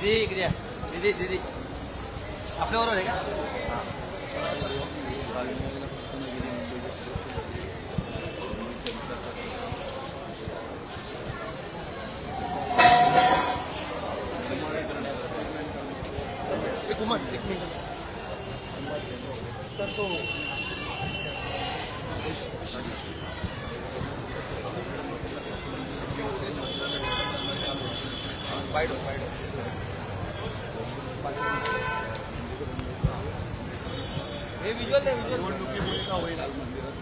दीदी आपल्याबरोबर आहे का? एक मिनिट सर, तो हे विज्युअल आहे, विज्युअल निवडणुकीमुळे का होईल आज मंदिरात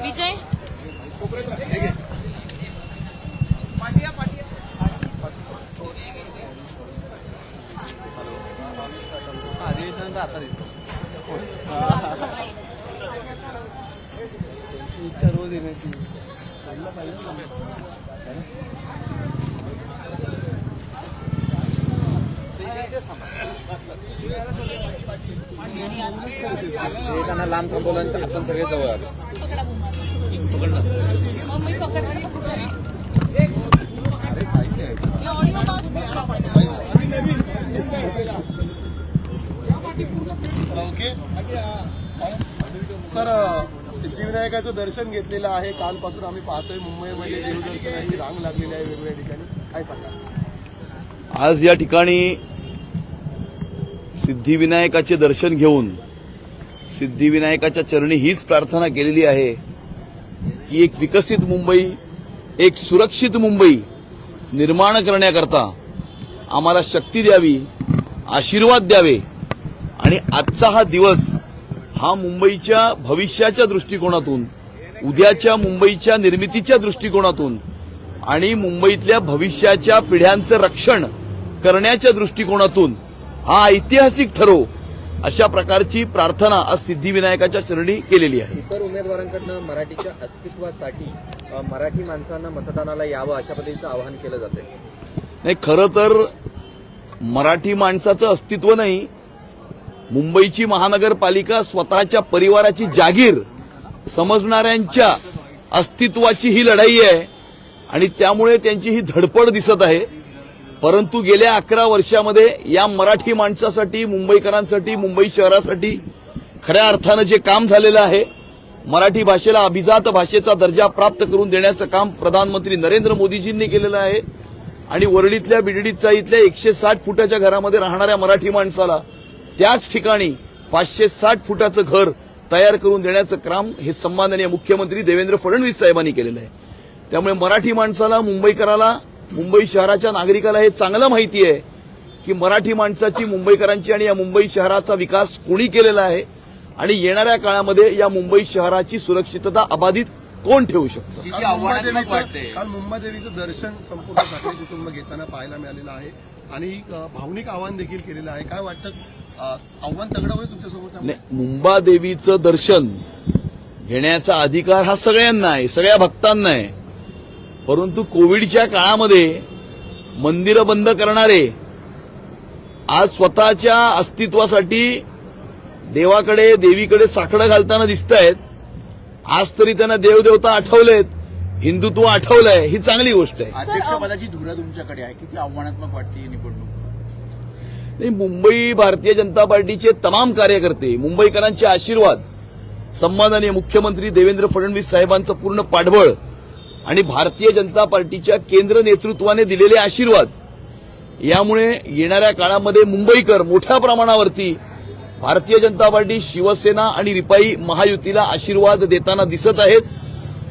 विजय अधिवेशन तर आता दिसतो. त्यांची इच्छा रोज येण्याची सोडलं पाहिजे ना. त्यांना लांब थांबवल्यानंतर आपण सगळे जवळ आलो. मी पकडणार अरे साहित्य आहे ओके सर. सिद्धिविनायकाचं दर्शन घेतलेलं आहे. कालपासून आम्ही पाहतोय मुंबईमध्ये देवदर्शनाची रांग लागलेली आहे वेगवेगळ्या ठिकाणी. काय सांगा? आज या ठिकाणी सिद्धिविनायकाचे दर्शन घेऊन सिद्धिविनायकाच्या चरणी हीच प्रार्थना केलेली आहे की एक विकसित मुंबई, एक सुरक्षित मुंबई निर्माण करण्याकरता आम्हाला शक्ती द्यावी, आशीर्वाद द्यावे आणि आजचा हा दिवस हा मुंबईच्या भविष्याच्या दृष्टिकोनातून, उद्याच्या मुंबईच्या निर्मितीच्या दृष्टिकोनातून आणि मुंबईतल्या भविष्याच्या पिढ्यांचं रक्षण करण्याच्या दृष्टिकोनातून हा ऐतिहासिक ठरो अशा प्रकारची प्रार्थना आज सिद्धिविनायकाच्या चरणी केलेली आहे. इतर उमेदवारांकडून मराठीच्या अस्तित्वासाठी मराठी माणसांना मतदानाला यावं अशा पद्धतीचं आवाहन केलं जातंय. नाही, खरं तर मराठी माणसाचं अस्तित्व नाही, मुंबईची महानगरपालिका स्वतःच्या परिवाराची जागीर समजणाऱ्यांच्या अस्तित्वाची ही लढाई आहे आणि त्यामुळे त्यांची ही धडपड दिसत आहे. परंतु गेल्या 11 वर्षामध्ये या मराठी माणसासाठी, मुंबईकरांसाठी, मुंबई शहरासाठी खऱ्या अर्थानं जे काम झालेलं आहे, मराठी भाषेला अभिजात भाषेचा दर्जा प्राप्त करून देण्याचं काम प्रधानमंत्री नरेंद्र मोदीजींनी केलेलं आहे आणि वरळीतल्या बीडीचा इथल्या 160 फुटाच्या घरामध्ये राहणाऱ्या मराठी माणसाला त्याच ठिकाणी 560 फुटाचं घर तयार करून देण्याचं काम हे सन्माननीय मुख्यमंत्री देवेंद्र फडणवीस साहेबांनी केलेलं आहे. त्यामुळे मराठी माणसाला, मुंबईकराला, मुंबई शहराच्या नागरिकाला हे चांगलं माहिती आहे की मराठी माणसाची, मुंबईकरांची आणि या मुंबई शहराचा विकास कोणी केलेला आहे आणि येणाऱ्या काळामध्ये या मुंबई शहराची सुरक्षितता अबाधित कोण ठेवू शकतो. काल मुंबादेवीचं दर्शन संपूर्ण ठाकरे कुटुंब घेताना पाहायला मिळालेलं आहे आणि भावनिक आवाहन देखील केलेलं आहे. काय वाटतं, आव्हान तगडं होईल तुमच्यासमोर? मुंबादेवीचं दर्शन घेण्याचा अधिकार हा सगळ्यांना आहे, सगळ्या भक्तांना आहे. परंतु कोविडच्या काळामध्ये मंदिरं बंद करणारे आज स्वतःच्या अस्तित्वासाठी देवाकडे, देवीकडे साकडं घालताना दिसत आहेत. आज तरी त्यांना देवदेवता आठवलेत, हिंदुत्व आठवलंय, ही चांगली गोष्ट आहे. अध्यक्षपदाची धुरा तुमच्याकडे आहे, किती आव्हानात्मक वाटते ही निवडणूक? नाही, मुंबई भारतीय जनता पार्टीचे तमाम कार्यकर्ते, मुंबईकरांचे आशीर्वाद, सन्माननीय मुख्यमंत्री देवेंद्र फडणवीस साहेबांचं पूर्ण पाठबळ आणि भारतीय जनता पार्टीच्या केंद्र नेतृत्वाने दिलेले आशीर्वाद, यामुळे येणाऱ्या काळामध्ये मुंबईकर मोठ्या प्रमाणावरती भारतीय जनता पार्टी, शिवसेना आणि रिपाई महायुतीला आशीर्वाद देताना दिसत आहेत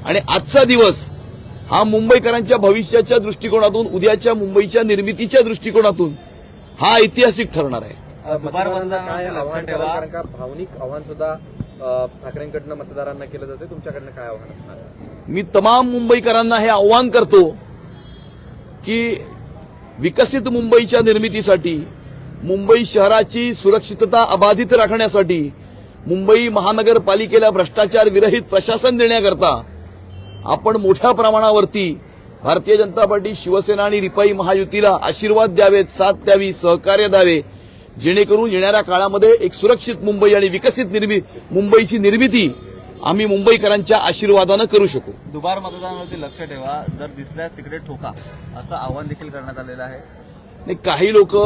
आणि आजचा दिवस हा मुंबईकरांच्या भविष्याच्या दृष्टिकोनातून, उद्याच्या मुंबईच्या निर्मितीच्या दृष्टिकोनातून हा ऐतिहासिक ठरणार आहे. कारण का भावनिक आव्हान सुद्धा ठाकरेंकडनं मतदारांना केलं जाते, तुमच्याकडनं काय आव्हान असणार? मी तमाम मुंबईकरांना हे आव्हान करतो की विकसित मुंबईच्या निर्मितीसाठी, मुंबई शहराची सुरक्षितता अबाधित राखण्यासाठी, मुंबई महानगरपालिकेला भ्रष्टाचार विरहित प्रशासन देण्याकरता आपण मोठ्या प्रमाणावरती भारतीय जनता पार्टी, शिवसेना आणि रिपाई महायुतीला आशीर्वाद द्यावेत, साथ द्यावी, सहकार्य द्यावे. जेणेकरून येणाऱ्या काळामध्ये एक सुरक्षित मुंबई आणि विकसित मुंबईची निर्मिती आम्ही मुंबईकरांच्या आशीर्वादानं करू शकू. दुबार मतदानावरती लक्ष ठेवा, जर दिसल्यास तिकडे ठोका, असं आवाहन देखील करण्यात आलेलं आहे. आणि काही लोक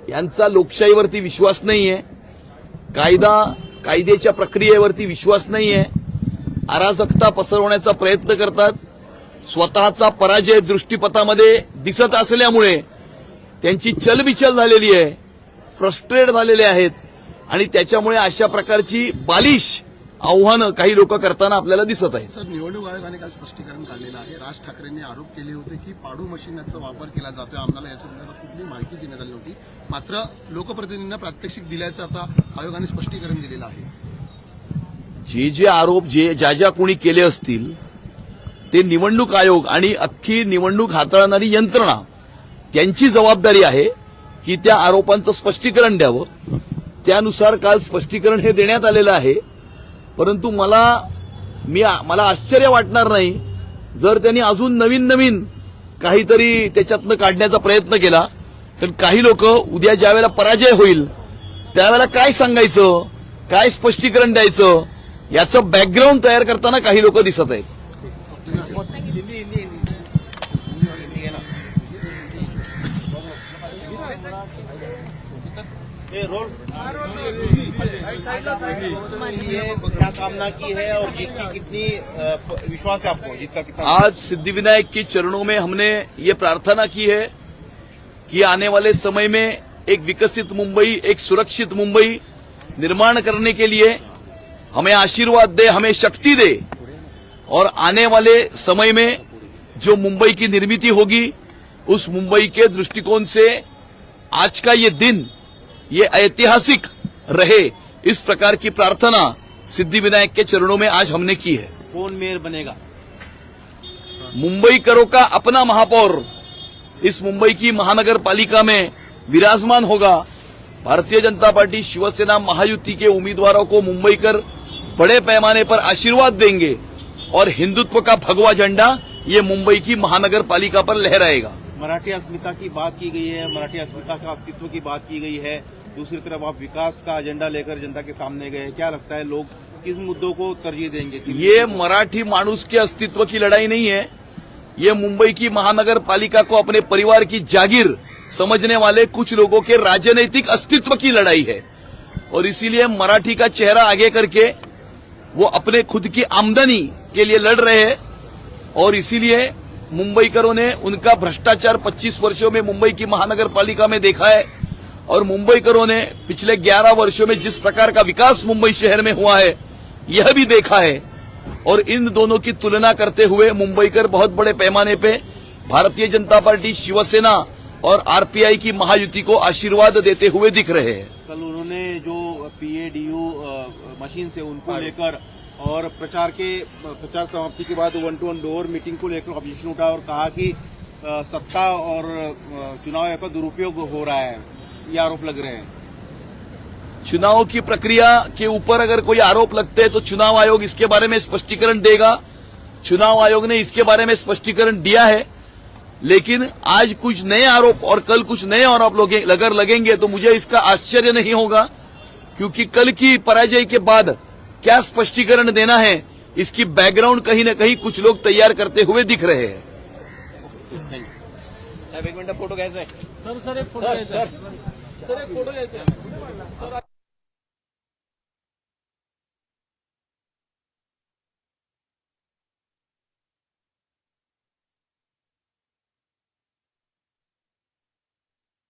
यांचा लोकशाहीवरती विश्वास नाहीये, कायद्याच्या प्रक्रियेवरती विश्वास नाहीये, अराजकता पसरवण्याचा प्रयत्न करतात. स्वतःचा पराजय दृष्टीपथामध्ये दिसत असल्यामुळे त्यांची चलबिचल झालेली आहे, फ्रस्ट्रेट झालेले आहेत आणि त्याच्यामुळे अशा प्रकारची बालिश आव्हानं काही लोक करताना आपल्याला दिसत आहेत. सर, निवडणूक आयोगाने काल स्पष्टीकरण काढलेलं आहे. राज ठाकरेंनी आरोप केले होते की पाडू मशीनचा वापर केला जातोय. आम्हाला याच्या संदर्भात कुठलीही माहिती देण्यात आली नव्हती. मात्र लोकप्रतिनिधींना प्रात्यक्षिक दिल्याचं आता आयोगाने स्पष्टीकरण दिलेलं आहे. जे आरोप ज्या कोणी केले असतील ते निवडणूक आयोग आणि अख्खी निवडणूक हाताळणारी यंत्रणा त्यांची जबाबदारी आहे की त्या आरोपांचं स्पष्टीकरण द्यावं. त्यानुसार काल स्पष्टीकरण हे देण्यात आलेलं आहे. परंतु मला आश्चर्य वाटणार नाही जर त्यांनी अजून नवीन काहीतरी त्याच्यातनं काढण्याचा प्रयत्न केला. कारण काही लोक उद्या ज्यावेळेला पराजय होईल त्यावेळेला काय सांगायचं, काय स्पष्टीकरण द्यायचं याचं बॅकग्राऊंड तयार करताना काही लोक दिसत आहेत. क्या कामना की है और जीत की कितनी विश्वास है आपको, जीत का कितना? आज सिद्धिविनायक के चरणों में हमने ये प्रार्थना की है कि आने वाले समय में एक विकसित मुंबई, एक सुरक्षित मुंबई निर्माण करने के लिए हमें आशीर्वाद दे, हमें शक्ति दे और आने वाले समय में जो मुंबई की निर्मिती होगी उस मुंबई के दृष्टिकोण से आज का ये दिन ये ऐतिहासिक रहे, इस प्रकार की प्रार्थना सिद्धिविनायक के चरणों में आज हमने की है. कौन मेयर बनेगा? मुंबईकरों का अपना महापौर इस मुंबई की महानगर पालिका में विराजमान होगा. भारतीय जनता पार्टी शिवसेना महायुति के उम्मीदवारों को मुंबईकर बड़े पैमाने पर आशीर्वाद देंगे और हिंदुत्व का भगवा झंडा ये मुंबई की महानगर पालिका पर लहराएगा. मराठी अस्मिता की बात की गई है, मराठी अस्मिता का अस्तित्व की बात की गई है. दूसरी तरफ आप विकास का एजेंडा लेकर जनता के सामने गए. क्या लगता है लोग किस मुद्दों को तरजीह देंगे? ये मराठी मानुस के अस्तित्व की लड़ाई नहीं है, ये मुंबई की महानगर पालिका को अपने परिवार की जागीर समझने वाले कुछ लोगों के राजनीतिक अस्तित्व की लड़ाई है. और इसीलिए मराठी का चेहरा आगे करके वो अपने खुद की आमदनी के लिए लड़ रहे हैं. और इसीलिए मुंबईकरों ने उनका भ्रष्टाचार 25 वर्षों में मुंबई की महानगर पालिका में देखा है और मुंबईकरों ने पिछले 11 वर्षों में जिस प्रकार का विकास मुंबई शहर में हुआ है यह भी देखा है. और इन दोनों की तुलना करते हुए मुंबईकर बहुत बड़े पैमाने पे भारतीय जनता पार्टी, शिवसेना और आरपीआई की महायुति को आशीर्वाद देते हुए दिख रहे हैं. कल उन्होंने जो PADU मशीन से उनको लेकर और प्रचार समाप्ति के बाद 1-to-1 डोर मीटिंग को लेकर ऑब्जेक्शन उठा और कहा कि सत्ता और चुनाव का दुरुपयोग हो रहा है, ये आरोप लग रहे हैं. चुनाव की प्रक्रिया के ऊपर अगर कोई आरोप लगते हैं तो चुनाव आयोग इसके बारे में स्पष्टीकरण देगा. चुनाव आयोग ने इसके बारे में स्पष्टीकरण दिया है. लेकिन आज कुछ नए आरोप और कल कुछ नए आरोप अगर लगेंगे तो मुझे इसका आश्चर्य नहीं होगा, क्योंकि कल की पराजय के बाद क्या स्पष्टीकरण देना है इसकी बैकग्राउंड कहीं न कहीं कुछ लोग तैयार करते हुए दिख रहे हैं. एक मिनिट फोटो घ्यायचा आहे. सर एक फोटो घ्यायचा आहे.